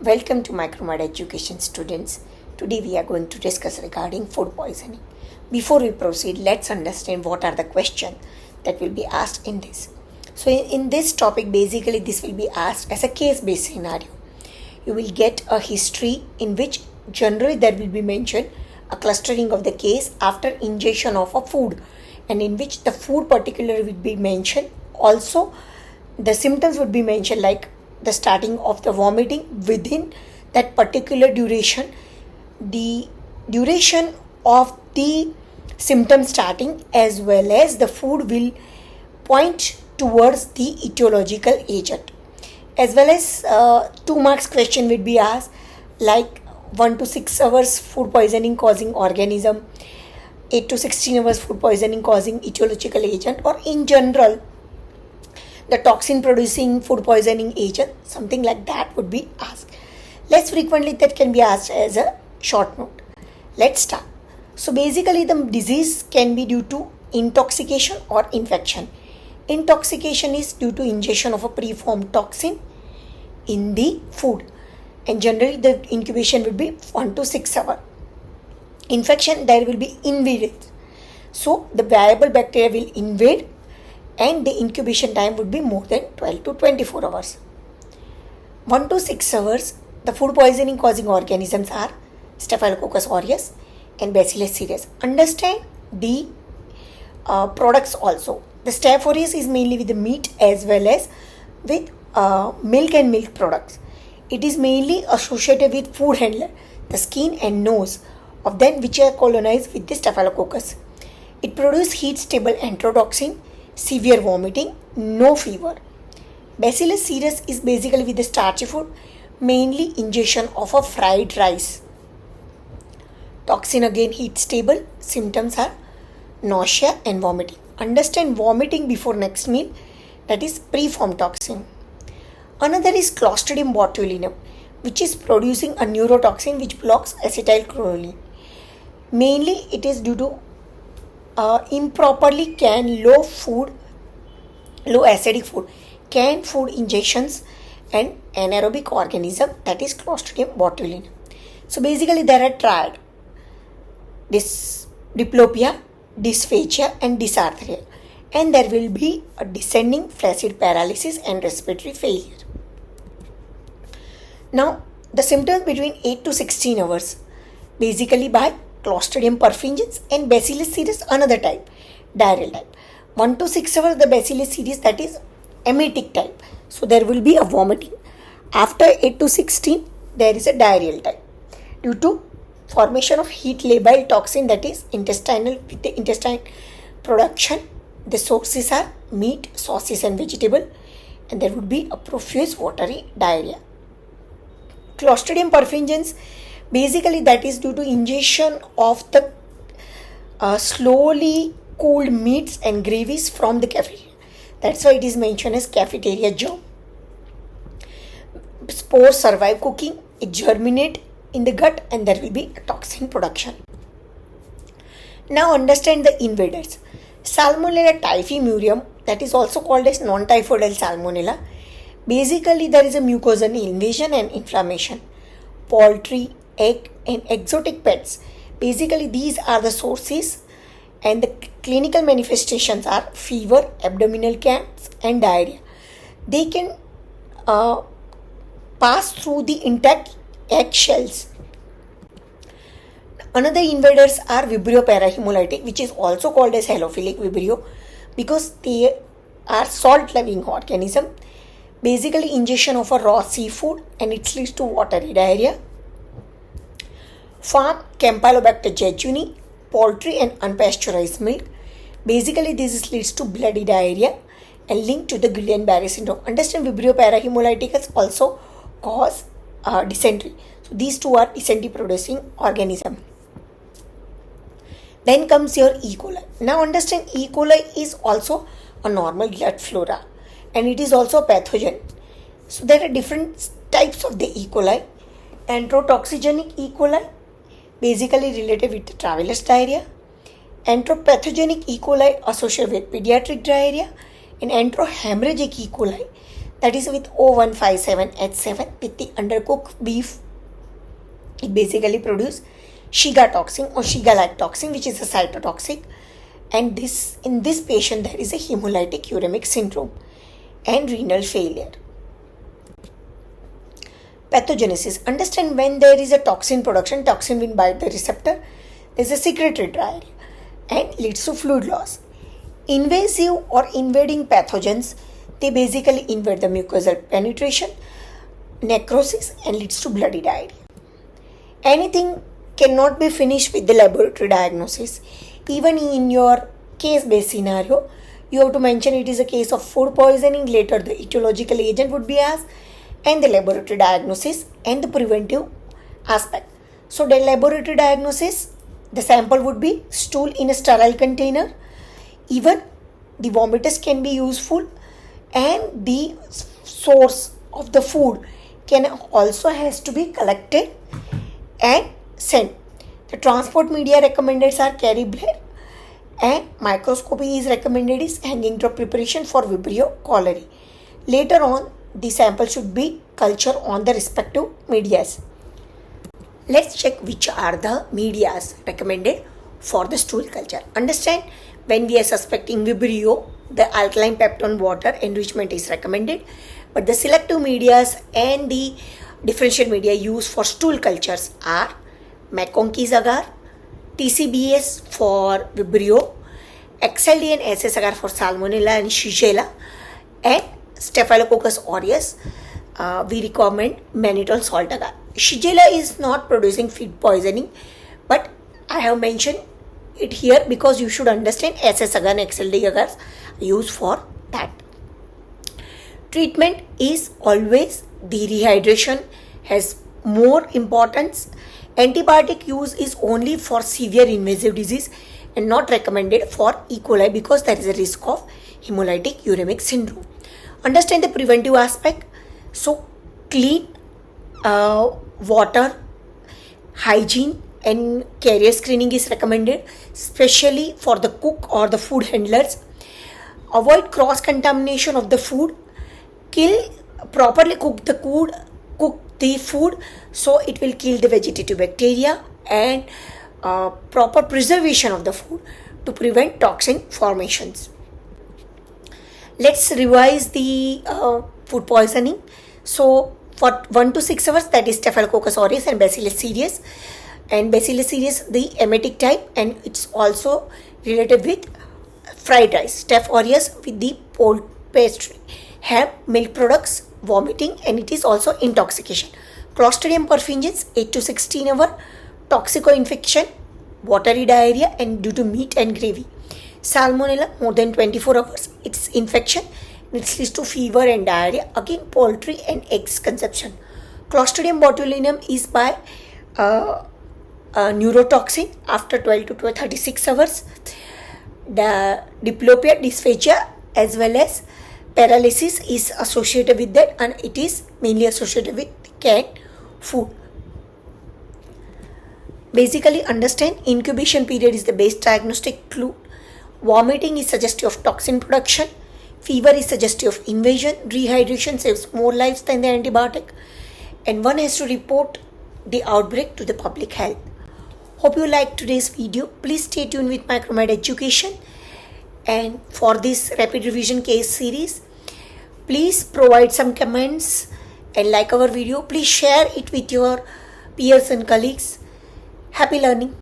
Welcome to MicroMedEd Education students. Today we are going to discuss regarding food poisoning. Before we proceed, let's understand what are the questions that will be asked in this. So in this topic, basically this will be asked as a case-based scenario. You will get a history in which generally there will be mentioned a clustering of the case after ingestion of a food, and in which the food particular will be mentioned. Also, the symptoms would be mentioned like the starting of the vomiting within that particular duration, the duration of the symptom starting, as well as the food will point towards the etiological agent, as well as 2 marks question will be asked like 1 to 6 hours food poisoning causing organism, 8 to 16 hours food poisoning causing etiological agent, or in general the toxin producing food poisoning agent, something like that would be asked. Less frequently that can be asked as a short note. Let's start. So basically the disease can be due to intoxication or infection. Intoxication is due to ingestion of a preformed toxin in the food, and generally the incubation will be 1 to 6 hours. Infection, there will be invaded, so the viable bacteria will invade and the incubation time would be more than 12 to 24 hours. 1 to 6 hours, the food poisoning causing organisms are Staphylococcus aureus and Bacillus cereus. Understand the products also. The Staph aureus is mainly with the meat as well as with milk and milk products. It is mainly associated with food handler, the skin and nose of them, which are colonized with the Staphylococcus. It produces heat stable enterotoxin, severe vomiting, no fever. Bacillus cereus is basically with the starchy food, mainly ingestion of a fried rice. Toxin again heat stable, symptoms are nausea and vomiting. Understand vomiting before next meal, that is preformed toxin. Another is Clostridium botulinum, which is producing a neurotoxin which blocks acetylcholine. Mainly it is due to improperly canned low acidic food, canned food injections, and anaerobic organism, that is Clostridium botulinum. So basically there are triad: diplopia, dysphagia and dysarthria, and there will be a descending flaccid paralysis and respiratory failure. Now the symptoms between 8 to 16 hours, basically by Clostridium perfringens and Bacillus cereus, another type, diarrheal type. 1 to 6 hours, the Bacillus cereus, that is emetic type, so there will be a vomiting. After 8 to 16, there is a diarrheal type due to formation of heat labile toxin, that is intestinal, with the intestine production. The sources are meat, sauces and vegetable, and there would be a profuse watery diarrhea. Clostridium perfringens, basically that is due to ingestion of the slowly cooled meats and gravies from the cafeteria. That's why it is mentioned as cafeteria germ. Spores survive cooking, it germinate in the gut, and there will be a toxin production. Now understand the invaders. Salmonella typhimurium, that is also called as non-typhoidal Salmonella. Basically there is a mucosal invasion and inflammation. Poultry, egg and exotic pets, basically these are the sources, and the clinical manifestations are fever, abdominal cramps and diarrhea. They can pass through the intact egg shells. Another invaders are Vibrio parahemolytic, which is also called as halophilic Vibrio because they are salt loving organism. Basically ingestion of a raw seafood and it leads to watery diarrhea. Farm Campylobacter jejuni, poultry and unpasteurized milk. Basically this leads to bloody diarrhea and linked to the Guillain-Barré syndrome. Understand Vibrio parahemolyticus also cause dysentery. So these two are dysentery producing organism. Then comes your E. coli. Now understand E. coli is also a normal blood flora and it is also a pathogen. So there are different types of the E. coli. Enterotoxigenic E. coli, basically related with the traveler's diarrhea. Enteropathogenic E. coli associated with pediatric diarrhea, and enterohemorrhagic E. coli, that is with O157H7 with the undercooked beef. It basically produces Shiga toxin or Shiga-like toxin, which is a cytotoxic. And in this patient there is a hemolytic uremic syndrome and renal failure. Pathogenesis. Understand when there is a toxin production, toxin will bind the receptor, there is a secretory diarrhea and leads to fluid loss. Invasive or invading pathogens, they basically invade the mucosal penetration, necrosis and leads to bloody diarrhea. Anything cannot be finished with the laboratory diagnosis. Even in your case-based scenario, you have to mention it is a case of food poisoning. Later the etiological agent would be asked and the laboratory diagnosis and the preventive aspect. So the laboratory diagnosis, the sample would be stool in a sterile container. Even the vomitus can be useful and the source of the food can also has to be collected and sent. The transport media recommended are carry blade and microscopy is recommended is hanging drop preparation for Vibrio cholerae. Later on, the sample should be cultured on the respective medias. Let's check which are the medias recommended for the stool culture. Understand, when we are suspecting Vibrio, the alkaline peptone water enrichment is recommended, but the selective medias and the differential media used for stool cultures are McConkey's agar, TCBS for Vibrio, XLD and SS agar for Salmonella and Shigella, and Staphylococcus aureus. We recommend mannitol salt agar. Shigella is not producing feed poisoning, but I have mentioned it here because you should understand SS agar and XLD agars used for that. Treatment is always the rehydration has more importance. Antibiotic use is only for severe invasive disease and not recommended for E. coli because there is a risk of hemolytic uremic syndrome. Understand the preventive aspect. So clean water, hygiene and carrier screening is recommended, especially for the cook or the food handlers. Avoid cross contamination of the food. Properly cook the food so it will kill the vegetative bacteria, and proper preservation of the food to prevent toxin formations. Let's revise the food poisoning. So for 1 to 6 hours, that is Staphylococcus aureus and Bacillus cereus. And Bacillus cereus, the emetic type, and it's also related with fried rice. Staph aureus with the pastry, ham, milk products, vomiting, and it is also intoxication. Clostridium perfringens, 8 to 16 hour, toxico infection, watery diarrhea and due to meat and gravy. Salmonella, more than 24 hours, it's infection, it leads to fever and diarrhea, again poultry and eggs consumption. Clostridium botulinum is by neurotoxin after 12 to 36 hours. The diplopia, dysphagia as well as paralysis is associated with that, and it is mainly associated with canned food. Basically understand, incubation period is the best diagnostic clue. Vomiting is suggestive of toxin production. Fever is suggestive of invasion. Rehydration saves more lives than the antibiotic. And one has to report the outbreak to the public health. Hope you liked today's video. Please stay tuned with MicroMed Education. And for this rapid revision case series, please provide some comments and like our video. Please share it with your peers and colleagues. Happy learning.